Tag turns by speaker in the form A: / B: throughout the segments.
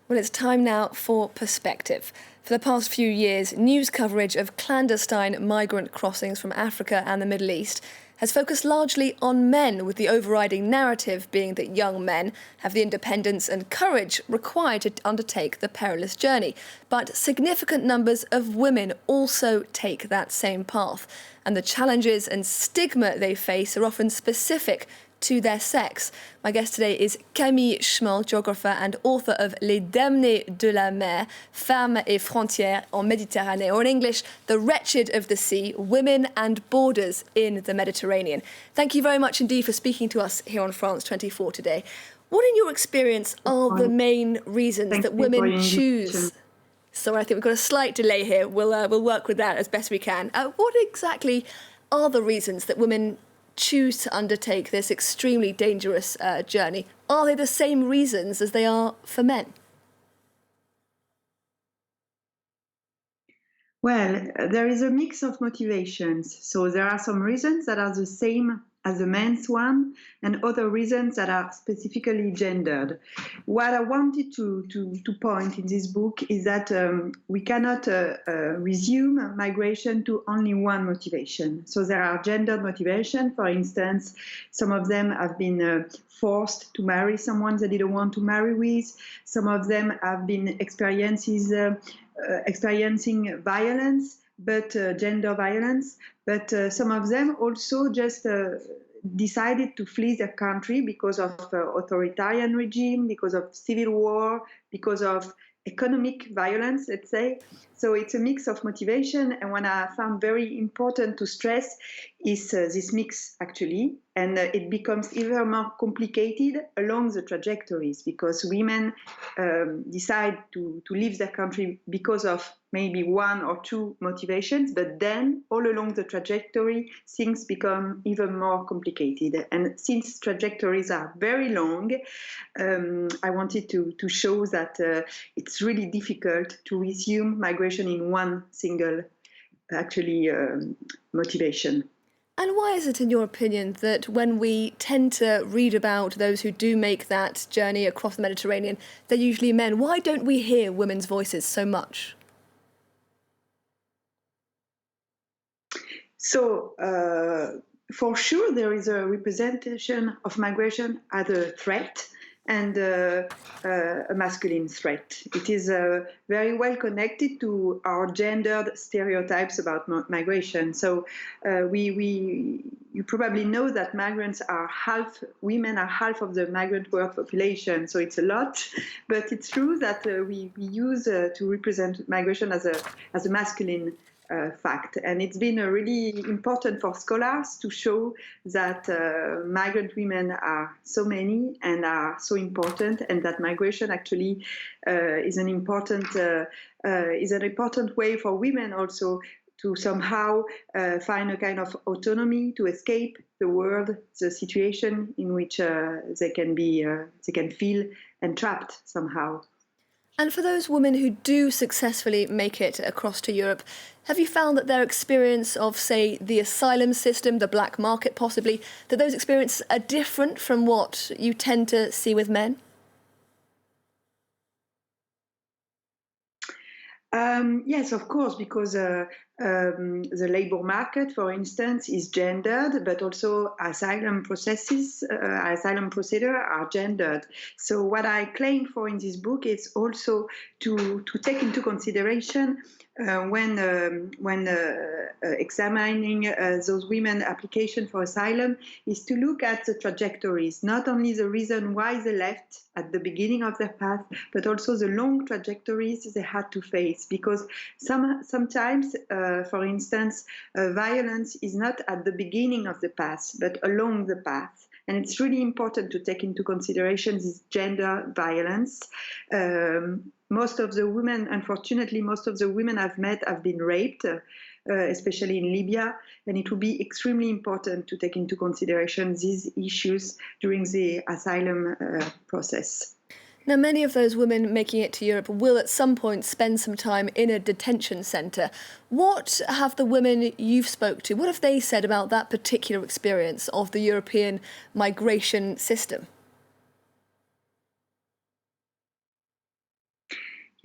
A: Well, it's time now for perspective. For the past few years, news coverage of clandestine migrant crossings from Africa and the Middle East has focused largely on men, with the overriding narrative being that young men have the independence and courage required to undertake the perilous journey. But significant numbers of women also take that same path, and the challenges and stigma they face are often specific to their sex. My guest today is Camille Schmoll, geographer and author of Les damnées de la mer, Femmes et frontières en Méditerranée, or in English, The Wretched of the Sea, Women and Borders in the Mediterranean. Thank you very much indeed for speaking to us here on France 24 today. What, in your experience, are the main reasons that women choose... Sorry, I think we've got a slight delay here. We'll work with that as best we can. What exactly are the reasons that women choose to undertake this extremely dangerous journey? Are they the same reasons as they are for men?
B: Well, there is a mix of motivations. So there are some reasons that are the same as the men's one, and other reasons that are specifically gendered. What I wanted to point in this book is that we cannot resume migration to only one motivation. So there are gendered motivation. For instance, some of them have been forced to marry someone they didn't want to marry with. Some of them have been experiencing violence, but gender violence. But some of them also just decided to flee their country because of authoritarian regime, because of civil war, because of economic violence, let's say. So it's a mix of motivation. And what I found very important to stress is this mix, actually. And it becomes even more complicated along the trajectories, because women decide to leave their country because of maybe one or two motivations, but then all along the trajectory, things become even more complicated. And since trajectories are very long, I wanted to show that it's really difficult to resume migration in one single, actually, motivation.
A: And why is it, in your opinion, that when we tend to read about those who do make that journey across the Mediterranean, they're usually men? Why don't we hear women's voices so much?
B: So, for sure, there is a representation of migration as a threat and a masculine threat. It is very well connected to our gendered stereotypes about migration. So you probably know that women are half of the migrant world population, so it's a lot. But it's true that we use to represent migration as a masculine fact. And it's been really important for scholars to show that migrant women are so many and are so important, and that migration actually is an important way for women also to somehow find a kind of autonomy, to escape the world, the situation in which they can feel entrapped somehow.
A: And for those women who do successfully make it across to Europe, have you found that their experience of, say, the asylum system, the black market possibly, that those experiences are different from what you tend to see with men?
B: Yes, of course, because the labor market, for instance, is gendered, but also asylum procedures are gendered. So what I claim for in this book is also to take into consideration when examining those women application for asylum, is to look at the trajectories, not only the reason why they left at the beginning of their path, but also the long trajectories they had to face. Because sometimes, for instance, violence is not at the beginning of the path, but along the path. And it's really important to take into consideration this gender violence. Most of the women, unfortunately, most of the women I've met have been raped, especially in Libya, and it will be extremely important to take into consideration these issues during the asylum process.
A: Now, many of those women making it to Europe will at some point spend some time in a detention centre. What have the women you've spoke to, what have they said about that particular experience of the European migration system?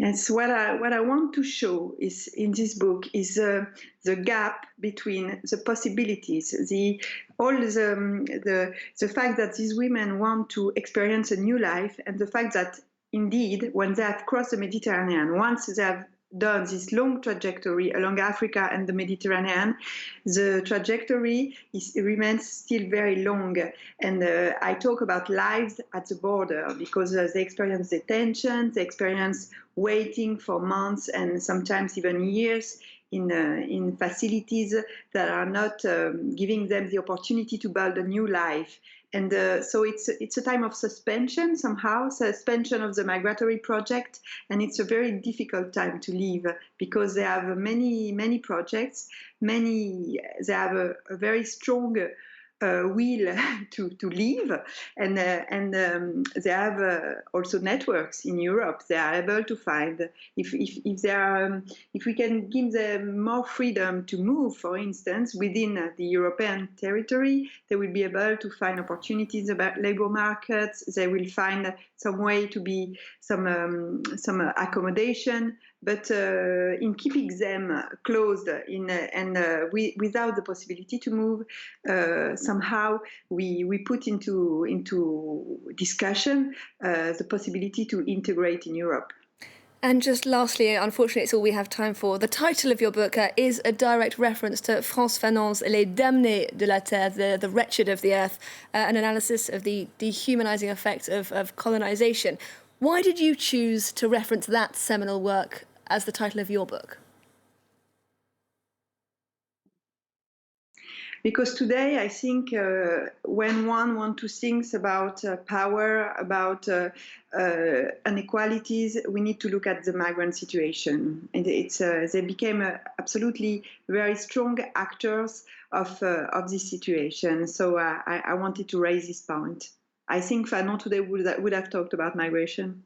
B: Yes, what I want to show is in this book is the gap between the possibilities, the fact that these women want to experience a new life, and the fact that indeed when they have crossed the Mediterranean, once they have done this long trajectory along Africa and the Mediterranean, the trajectory remains still very long. And I talk about lives at the border because they experience detention, they experience waiting for months and sometimes even years in facilities that are not giving them the opportunity to build a new life. And so it's a time of suspension somehow, suspension of the migratory project, and it's a very difficult time to live because they have many projects, they have a very strong will to live, and they have also networks in Europe. They are able to find if we can give them more freedom to move, for instance, within the European territory, they will be able to find opportunities about labor markets. They will find some way to be some accommodation. But in keeping them closed without the possibility to move, somehow we put into discussion the possibility to integrate in Europe.
A: And just lastly, unfortunately, it's all we have time for. The title of your book is a direct reference to Frantz Fanon's Les damnées de la terre, the wretched of the earth, an analysis of the dehumanizing effects of colonization. Why did you choose to reference that seminal work as the title of your book?
B: Because today, I think when one wants to think about power, about inequalities, we need to look at the migrant situation. And they became absolutely very strong actors of this situation. So I wanted to raise this point. I think Fanon today would have talked about migration.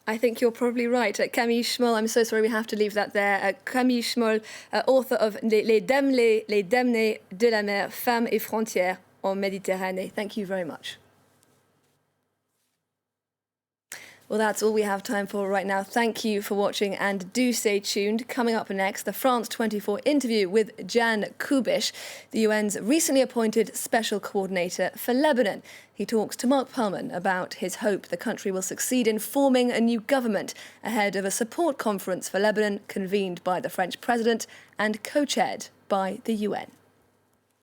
A: I think you're probably right. Camille Schmoll, I'm so sorry we have to leave that there. Camille Schmoll, author of Les damnées de la mer, femmes et frontières en Méditerranée. Thank you very much. Well, that's all we have time for right now. Thank you for watching and do stay tuned. Coming up next, the France 24 interview with Jan Kubish, the UN's recently appointed Special Coordinator for Lebanon. He talks to Mark Pullman about his hope the country will succeed in forming a new government ahead of a support conference for Lebanon convened by the French president and co-chaired by the UN.